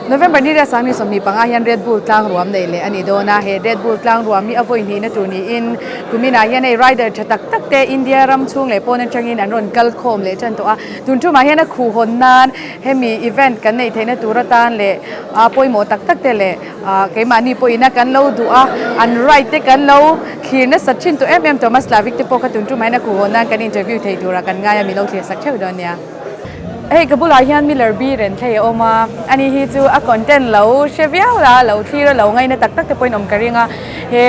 November ni rasang ni somni pangayan Redbull Tlangruam nei le ani do na he Redbull Tlangruam mi avoi ni na tu ni in kumina yan ai rider thatak tak te India ram chung le pon changin an ron kal khom le chan to a tun tu ma yan khu hon nan he mi event kan nei theina turatan le a poi mo tak tak te le ke mani poi na kan lo du a an right te kan lo khir na sachin to Thomas Lavik te po ka tun tu ma na khu hon nan kan interview thei dura kan nga ya mi lo thia sak cheu don ya hey kabula hian Miller B ren thei oma ani hi chu a content lo sheviao la lo thira lo ngai na tak tak te point om karinga he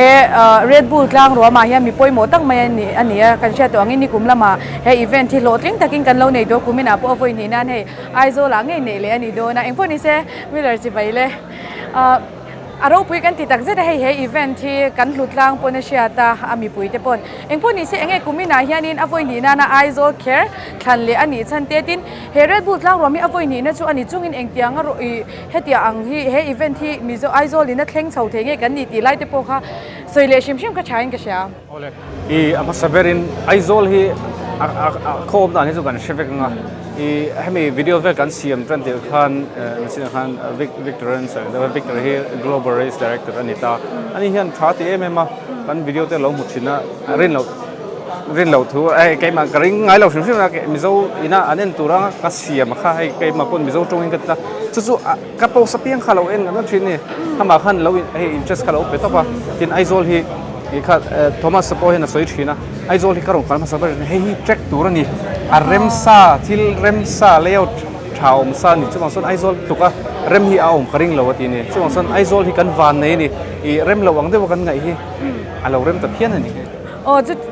Redbull Tlangruam ma hian mi poi mo tak mai ani ania kan sha to angin ni kumlama he event hi lo tling takin kan lo nei do kumina po voi ni nan he aizo la ngai nei le ani do na engpo ni se Miller chi bai le aro pui kan ti tak zeta he event hi kan hlutlang pon sia ta ami pui te pon engpo ni se enge kumina hianin avoi ni na aizo care khan le ani chan te tin he Redbull Tlangruam mi avoi ni na chu ani chungin engtiang aro hetia ang hi he event hi mizo aizo lina thleng chho thenge kan ni ti lai te po kha soile shim ka chain ka sha ole I ama saberin aizol hi khom da ni chu kan shevek nga I hemi video ve kan siam tran te khan sin khan Victorian sir the Victor hi global race director anita ani hian tha te mema kan video te lo muchina rin lo thu ai kai ma karing ngai lo sim na ke mizo ina anen tura ka siam kha ai kai ma pon mizo tongin ka ta chu ka po sapiang khalo en na thin ni hama khan lo ai interest khalo pe to pa tin aizol hi kha Thomas sapo hena soi thina aizol hi karong kan ma sabar hi track tura ni a remsa thil remsa layout thaum sa ni chuang son aizol tuka rem hi aum karing lo ati ni chuang son aizol hi kan van nei ni I rem lo wang de kan ngai hi alo rem ta thian ani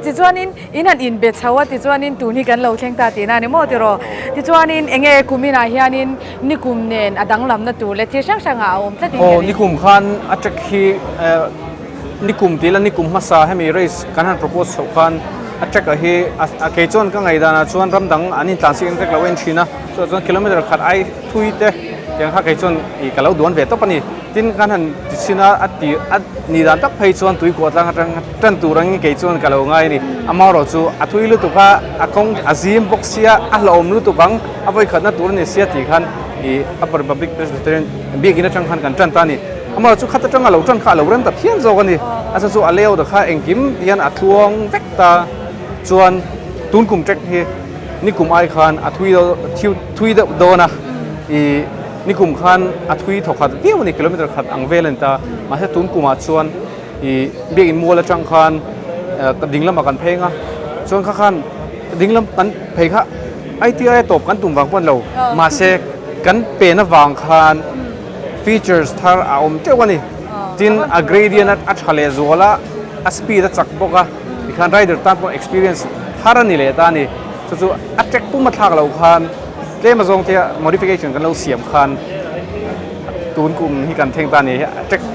ti chuanin in an in be chawa ti chuanin tu ni kan lo thleng ta ti na ni mo ti ro ti chuanin enge kumina hianin nikum nen adang lam na tu le thi sang sang a om tla ti nikum khan atrak hi nikum tila nikum masa hemi race kan han propose so khan atrak hi a ke chon ka ngai dana chuan ramdang anin tlansing tek lawen thina so chuan kilometer khat ai thuite yang ha ke chon I kalau duan ve to pani tin kan han sina ati ni dan tak phei chuan tui ko tlang tan turang ke chuan kalau ngai ni amaro chu athui lu tuka akong azim boxia ahlom lu tukang avoi khatna tur ni sia ti khan I upper public presbyterian begina chang khan kan tan tani amaro chu khata tang alo tan kha lo rem ta phian zo gani asa chu aleo da kha engkim tian athuang vekta chuan tun kum trek hi nikum ai khan thui da dona I nikum khan athui thokhat piu ni kilometer khat ang velenta ma se tun kuma chuan I beg in mola chang khan dinglam kan phenga chuan kha khan dinglam kan phei kha ITI top kan tum wang pon lo ma se kan pe na wang khan features thar aum te wani tin a gradient at khale zola a speed a chak boka khan rider tan po experience harani le ta ni chu attract puma thak lo khan ke ma zong te modification kan lo siam khan tun kum hi kan theng ta ni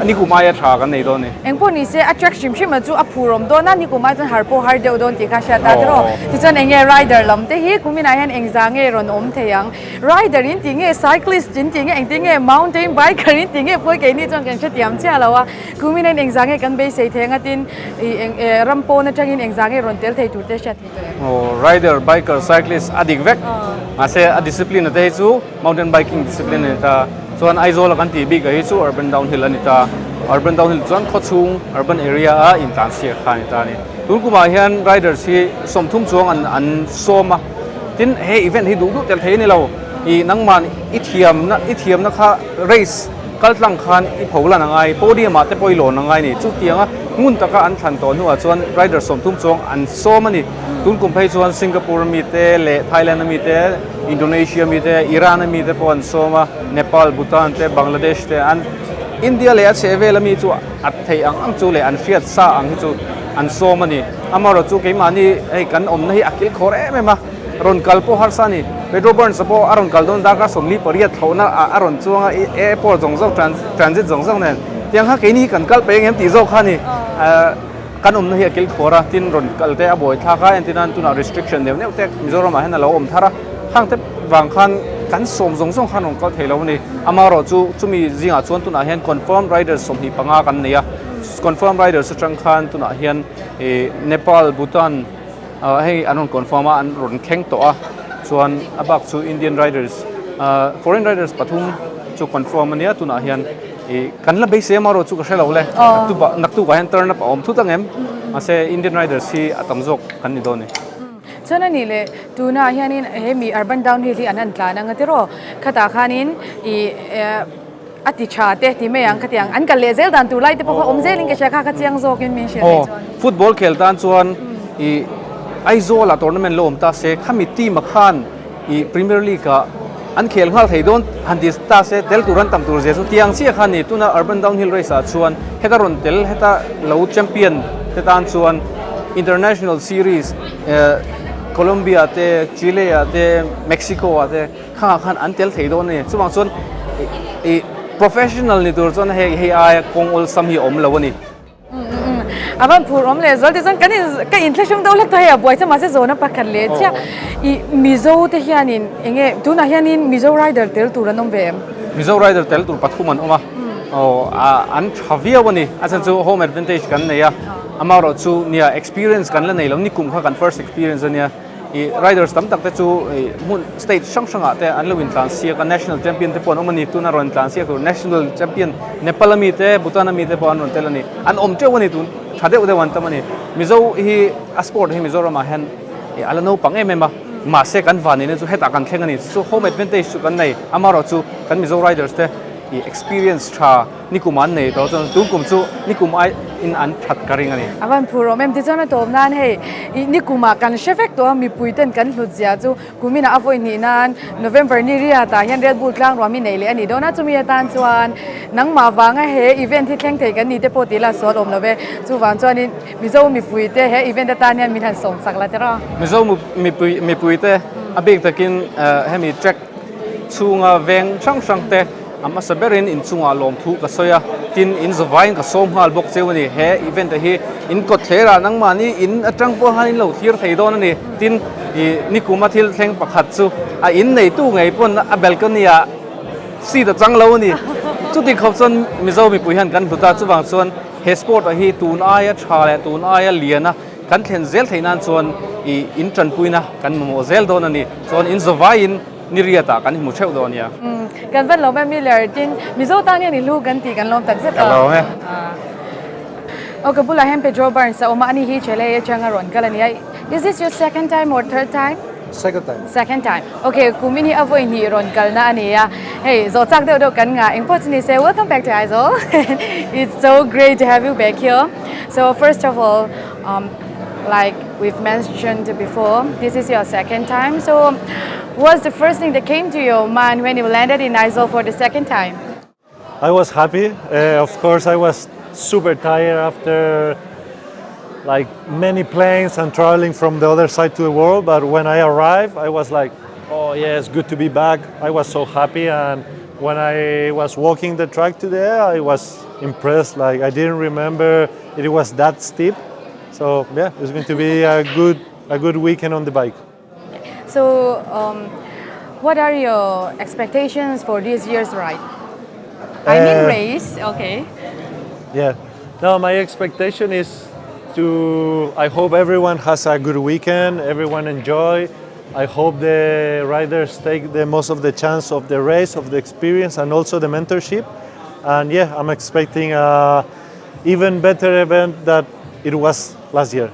ani ku mai tha kan nei do ni engpo ni se attraction shim chu aphurom do na ni ku mai chan harpo har deu don ti kha sha ta ro ti chan enge rider lam te hi kumina hian engzange ron om theyang rider in tinge cyclist in tinge engtinge mountain biker in tinge poi ke ni chang kan chatiam cha lawa kumina engzange kan be sei thenga tin rampo na changin engzange ron tel thei tu te sha ti rider biker cyclist adik vek ma se a discipline te chu mountain biking discipline ta chuan aizol kan ti big hi chu urban downhill anita urban downhill chuan khochung urban area a in tan sia khani ta ni tun kuma hian riders hi somthum chuang an soma tin he event hi du tel thei ni lo I nangman ithiam na kha race kaltlang khan I phola na ngai podium ate poilo na ngai ni chu tianga ngun taka an than ton huwa chuan riders somthum chuang an soma ni tun kum phei chuan Singapore mi te le Thailand mi te Indonesia mi te Iran mi te pon soma Nepal Bhutan te Bangladesh te an India le cheve la mi chu at thei ang chu le an fiat sa ang hi chu an soma ni amaro chu ke mani ei kan om na hi akil khore me ma ron kalpo har sa ni Redbull sapo aron kaldon da ka somli pariat thona aron chuanga airport jongzong transit jongzong nen tiang ha ke ni kan kal pe ngem ti zo khani kan na hi akil khora tin ron kalte aboi tha kha entinan tuna restriction ne tek Mizoram ha na lo om thara hang te wang khan kan som zong khan ong ka thelo ni amaro chu mi zinga chuan tuna hian confirm riders som hi panga kan nia confirm riders chang khan tuna hian Nepal Bhutan hei anon confirm an ron kheng to a chuan abak chu Indian riders foreign riders pathum chu confirm ania tuna hian kan la base ma ro chu ka shelo le naktu ka han turn up om thu tangem ase Indian riders si atamjok kan ni doni chona ni le tuna hianin hemi urban downhill hi anan tla na ngatiro khata khanin I ati cha te ti me yang khatiang an kal le zel dan tu lai te po om zeling ke shakha kha chiang zokin min shin football khel tan chuan aizola tournament lo om ta se khami team khan Premier League ka an khel ngal theidon handis ta se tel turan tam tur je chu tiang chi khan ni tuna urban downhill race a chuan hetaron tel heta lo champion te tan chuan international series Colombia te Chile te Mexico te khan an tel theidon ni chuwang chuan professional ni tur chuan hei a kong ol sam hi om lo ni aban phur om le zol te zon kan ka inflation do la thaya boy cha ma se zona pakhan le cha I mizo te hianin enge tuna hianin mizo rider tel turanom ve mizo rider tel tur pathuman oma an thavia wani asa chu home advantage kan ne ya amaro chu nia experience kan la nei lo ni kum kha kan first experience ania riders tam tak te chu mun state sang ate an lo win transia ka national champion te pon omani tuna ron transia ko national champion nepal mi te bhutan mi te pon ron telani an om te wani tun thade ude wan tamani mizo hi a sport hi mizoram a hen alano pange mema ma se kan vani ne chu heta kan thlengani so home advantage chu kan nei amaro chu kan mizo riders te experience tha nikuman nei to tungkum chu nikum ai in an that karing ani aban phuro mem ti chona tom nan he nikuma kan shefek to mi puiten kan hlutzia chu kumina avoi ni nan November ni ria ta hian Redbull Tlangruam mi nei le ani dona chumi tan chuan nangma wanga he event hi thleng thei kan ni te poti la sol om love chu wan chuan in mizo mi puite he event ta tan hian min han som sakla tera mizo mi puite abek takin hemi track chunga veng sang te ama saberin in chunga lom thu ka soya tin in zawain ka som hal bok chewani he event hi in ko thera nangmani in atang po hanin lo thir theidon ani tin nikuma thil thleng pakhat chu a in nei tu ngai pon a balcony a si da chang lo ani chuti khopson mizo mi puihan kan buta chuwang chuan he sport a hi tun aya thale tun aya liana kan thlen zel theinan chuan in tran puina kan mo zel don ani chuan in zawain niriata kan mu theu don ya kan van lo me mi ler tin mizo ta ni lu kan ti kan lom tak zet lo he okay bula hem Pedro Barnes sa oma ani hi chele ye changaron kalani ai is this your second time or third time second time okay kumini avoid ni ron kalna ani ya hey zo chak de do kan nga importantly say welcome back to Aizo it's so great to have you back here so first of all like we've mentioned before, this is your second time. So, what's the first thing that came to your mind when you landed in Aizo for the second time? I was happy. Of course, I was super tired after like many planes and traveling from the other side to the world. But when I arrived, I was like, oh yeah, it's good to be back. I was so happy. And when I was walking the track today, I was impressed. Like I didn't remember it was that steep. So yeah, it's going to be a good weekend on the bike. So, what are your expectations for this year's ride? I mean race, okay. Yeah, no, my expectation is I hope everyone has a good weekend, everyone enjoy. I hope the riders take the most of the chance of the race, of the experience, and also the mentorship. And yeah, I'm expecting a even better event that it was last year.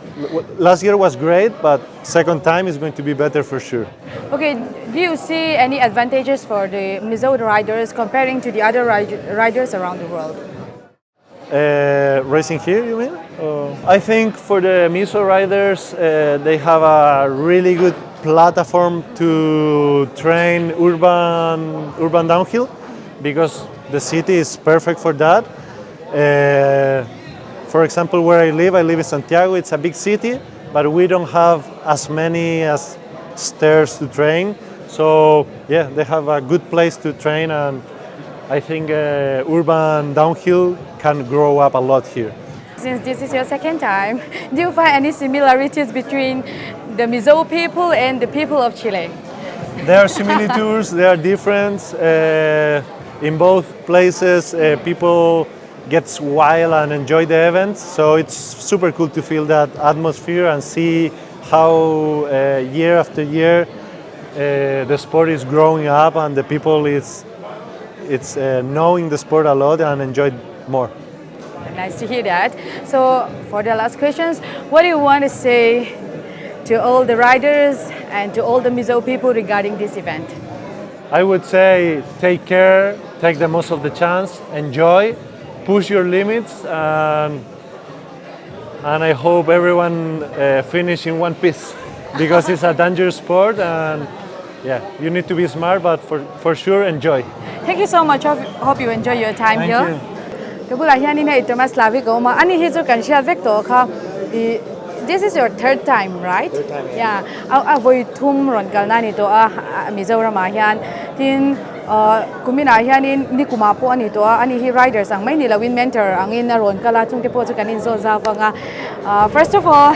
Last year was great, but second time is going to be better for sure. Okay, do you see any advantages for the Mizo riders comparing to the other riders around the world? Racing here, you mean? I think for the Mizo riders, they have a really good platform to train urban downhill because the city is perfect for that. For example, where I live in Santiago. It's a big city, but we don't have as many stairs to train. So yeah, they have a good place to train, and I think urban downhill can grow up a lot here. Since this is your second time, do you find any similarities between the Mizo people and the people of Chile? There are similitudes, there are differences. In both places, people gets wild and enjoy the events, so it's super cool to feel that atmosphere and see how year after year the sport is growing up and the people is it's knowing the sport a lot and enjoy it more. Nice to hear that. So for the last questions, what do you want to say to all the riders and to all the Mizo people regarding this event? I would say take care, take the most of the chance, enjoy, push your limits, and I hope everyone finish in one piece because it's a dangerous sport and yeah, you need to be smart, but for sure enjoy. Thank you so much. Hope you enjoy your time Thank here. you. Kabula yani na ito mas lavi ko ma ani hizo kan share vector ka. This is your third time, right? Third time, yeah. Avoid tum ron kalna nito Mizoram ahian tin kumina ahianin ni kumapo anito ani hi riders ang may nilawin mentor ang in ron kala tung tipo kanin so zava nga. First of all,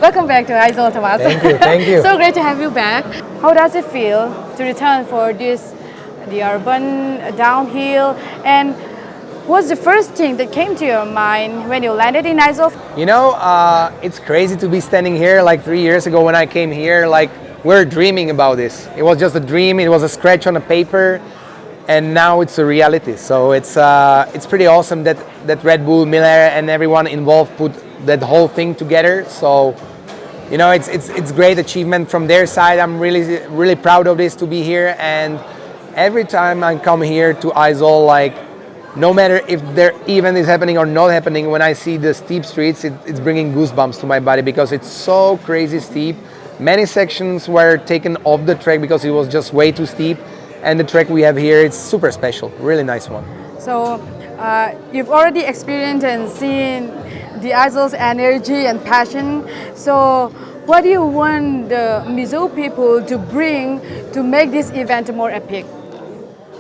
welcome back to Aizol, Tomas. Thank you, thank you. So great to have you back. How does it feel to return for the urban downhill, and what's the first thing that came to your mind when you landed in Aizol? You know, it's crazy to be standing here like 3 years ago when I came here. Like, we're dreaming about this. It was just a dream. It was a scratch on a paper, and now it's a reality. So it's pretty awesome that Red Bull, Miller, and everyone involved put that whole thing together. So, you know, it's great achievement from their side. I'm really proud of this to be here. And every time I come here to Aizol, like, no matter if their event is happening or not happening, when I see the steep streets, it's bringing goosebumps to my body because it's so crazy steep. Many sections were taken off the track because it was just way too steep. And the track we have here, it's super special, really nice one. So you've already experienced and seen the Aizol's energy and passion. So what do you want the Mizo people to bring to make this event more epic?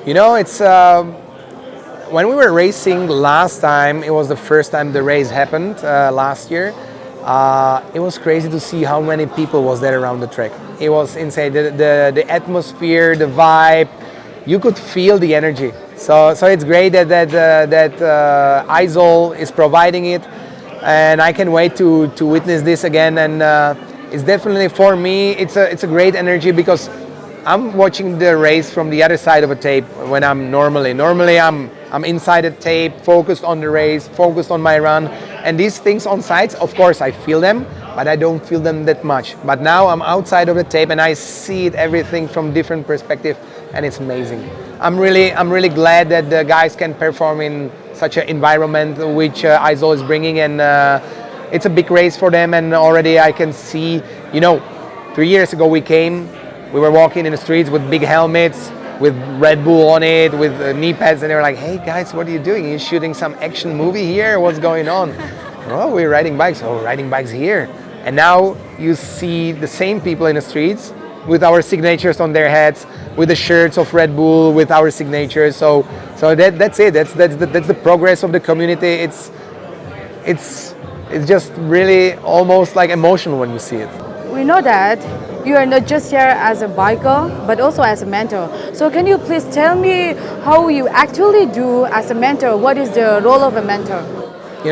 You know, it's when we were racing last time, it was the first time the race happened last year. It was crazy to see how many people was there around the track. It was insane. The atmosphere, the vibe, you could feel the energy. So it's great that Aizol is providing it, and I can wait to witness this again. And it's definitely, for me, it's a great energy because I'm watching the race from the other side of a tape when I'm normally I'm inside the tape, focused on the race, focused on my run. And these things on sides, of course, I feel them, but I don't feel them that much. But now I'm outside of the tape and I see it, everything from different perspective, and it's amazing. I'm really glad that the guys can perform in such an environment which Aizol is bringing, and it's a big race for them. And already I can see, you know, 3 years ago we were walking in the streets with big helmets, with Red Bull on it, with knee pads, and they were like, "Hey guys, what are you doing? Are you shooting some action movie here? What's going on?" "Oh, we're riding bikes." "Oh, riding bikes here." And now you see the same people in the streets with our signatures on their heads, with the shirts of Red Bull, with our signatures. So that's it. That's the progress of the community. It's just really almost like emotional when you see it. We know that you are not just here as a biker, but also as a mentor. So can you please tell me how you actually do as a mentor? What is the role of a mentor? You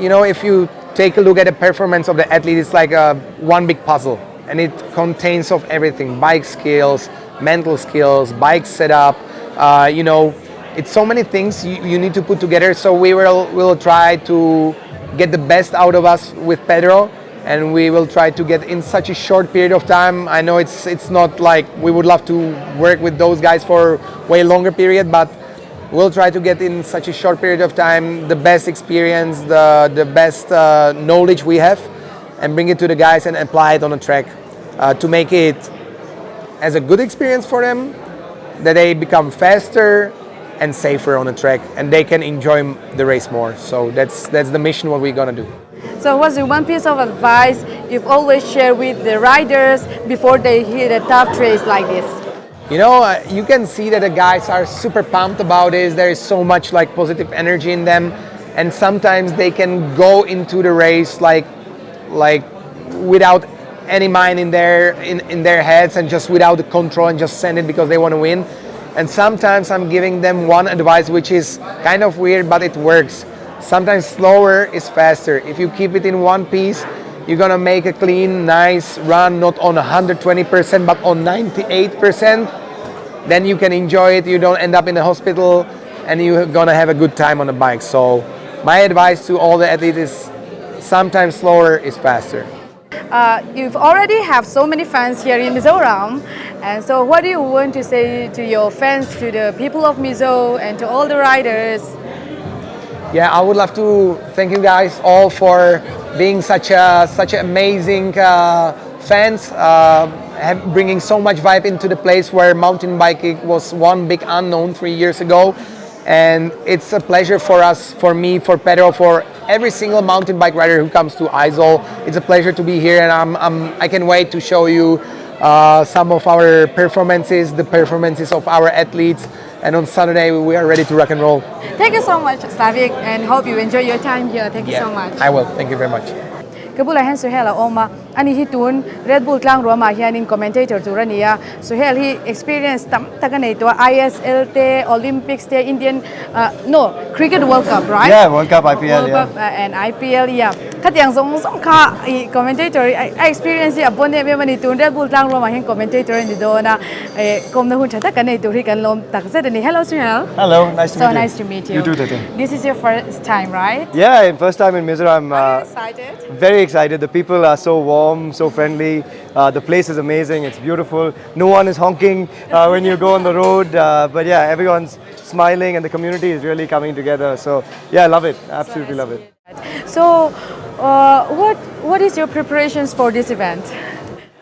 know, if you take a look at the performance of the athlete, it's like one big puzzle, and it contains of everything: bike skills, mental skills, bike setup. You know, it's so many things you need to put together. So we'll try to get the best out of us with Pedro, and we will try to get in such a short period of time. I know it's not like we would love to work with those guys for way longer period, but we'll try to get in such a short period of time the best experience, the best knowledge we have, and bring it to the guys and apply it on the track to make it as a good experience for them, that they become faster and safer on the track, and they can enjoy the race more. So that's the mission, what we're gonna do. So what's the one piece of advice you've always shared with the riders before they hit a tough race like this? You know, you can see that the guys are super pumped about this. There is so much like positive energy in them, and sometimes they can go into the race like without any mind in their heads, and just without the control, and just send it because they want to win. And sometimes I'm giving them one advice which is kind of weird, but it works. Sometimes slower is faster. If you keep it in one piece, you're gonna make a clean, nice run, not on 120%, but on 98%. then you can enjoy it. You don't end up in the hospital, and you're gonna have a good time on the bike. So my advice to all the athletes is sometimes slower is faster. You've already have so many fans here in Mizoram, and so what do you want to say to your fans, to the people of Mizo, and to all the riders? Yeah, I would love to thank you guys all for being such amazing fans, bringing so much vibe into the place where mountain biking was one big unknown 3 years ago. And it's a pleasure for us, for me, for Pedro, for every single mountain bike rider who comes to Aizel. It's a pleasure to be here, and I can wait to show you some of our performances, the performances of our athletes. And on Saturday, we are ready to rock and roll. Thank you so much, Slavik, and hope you enjoy your time here. Thank you so much. I will. Thank you very much. Kabula hen Suhel Oma ani hitun Redbull Tlangruam hianin commentator turania Suhel he experience tam taganay to ISL te Olympics te Indian Cricket World Cup, right? Yeah, World Cup, IPL, World yeah. Cup, and IPL, yeah. Katyang song ka commentator I experience ya bonne me mani tun Redbull Tlangruam hen commentator ni do na kom na hun chata kanay to rikan lom takse ni. Hello Suhel. Hello, nice to meet you. So nice to meet you. You too, Tete. This is your first time, right? Yeah, first time in Mizoram. Are you excited? Very excited. The people are so warm, so friendly. The place is amazing. It's beautiful. No one is honking when you go on the road. But yeah, everyone's smiling and the community is really coming together. So yeah, I love it. Absolutely love it. So, what is your preparations for this event?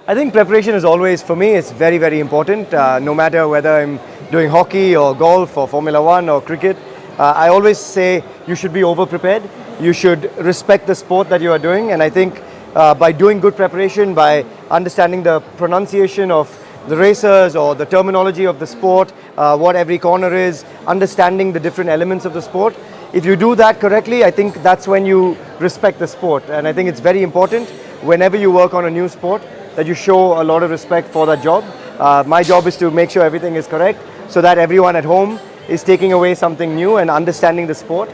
I think preparation is always, for me, it's very, very important. No matter whether I'm doing hockey or golf or Formula One or cricket, I always say you should be over-prepared. You should respect the sport that you are doing. And I think by doing good preparation, by understanding the pronunciation of the racers or the terminology of the sport, what every corner is, understanding the different elements of the sport, if you do that correctly, I think that's when you respect the sport. And I think it's very important whenever you work on a new sport that you show a lot of respect for that job. My job is to make sure everything is correct so that everyone at home is taking away something new and understanding the sport.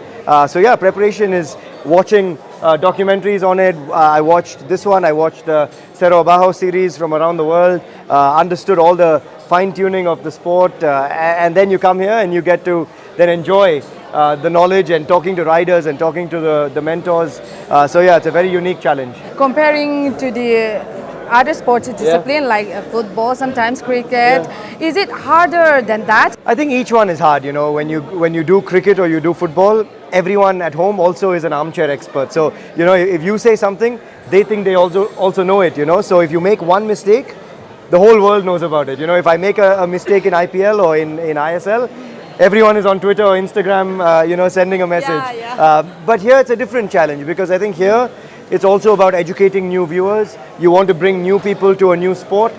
So yeah, preparation is watching documentaries on it. I watched this one, I watched the Cerro Abajo series from around the world, understood all the fine-tuning of the sport, and then you come here and you get to then enjoy the knowledge and talking to riders and talking to the mentors. So yeah, it's a very unique challenge. Comparing to the other sports discipline like football, sometimes cricket, is it harder than that? I think each one is hard. You know, when you do cricket or you do football, everyone at home also is an armchair expert. So you know, if you say something, they think they also know it. You know, so if you make one mistake, the whole world knows about it. You know, if I make a mistake in IPL or in ISL, everyone is on Twitter or Instagram, you know, sending a message. But here it's a different challenge because I think here it's also about educating new viewers. You want to bring new people to a new sport.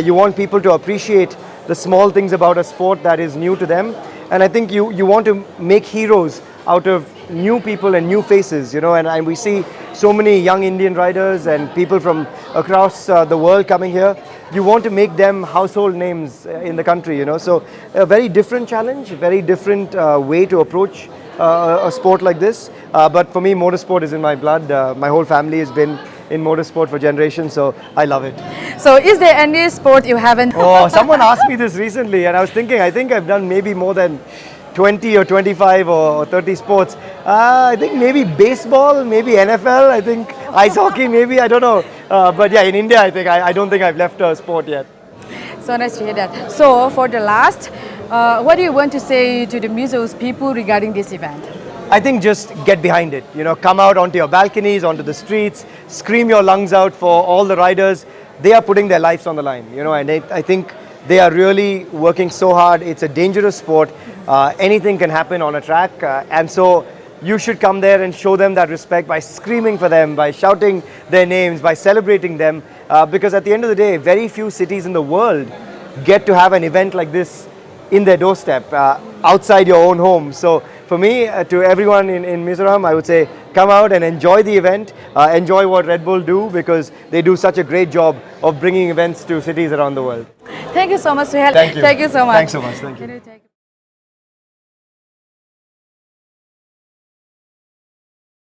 You want people to appreciate the small things about a sport that is new to them. And I think you want to make heroes out of new people and new faces, you know, and we see so many young Indian riders and people from across the world coming here. You want to make them household names in the country, you know. So a very different challenge, very different way to approach a sport like this. But for me, motorsport is in my blood. My whole family has been in motorsport for generations, so I love it. So is there any sport you haven't? Oh, someone asked me this recently and I was thinking, I think I've done maybe more than 20 or 25 or 30 sports. I think maybe baseball, maybe NFL, I think ice hockey, maybe, I don't know. But yeah, in India, I think I don't think I've left a sport yet. So nice to hear that. So for the last, what do you want to say to the Mizo's people regarding this event? I think just get behind it. You know, come out onto your balconies, onto the streets, scream your lungs out for all the riders. They are putting their lives on the line, you know, and I think they are really working so hard. It's a dangerous sport. Anything can happen on a track. And so you should come there and show them that respect by screaming for them, by shouting their names, by celebrating them. Because at the end of the day, very few cities in the world get to have an event like this in their doorstep, outside your own home. So for me, to everyone in Mizoram, I would say come out and enjoy the event, enjoy what Red Bull do because they do such a great job of bringing events to cities around the world. Thank you so much, Suhel. Thank you. Thank you so much. Thanks so much. Thank you.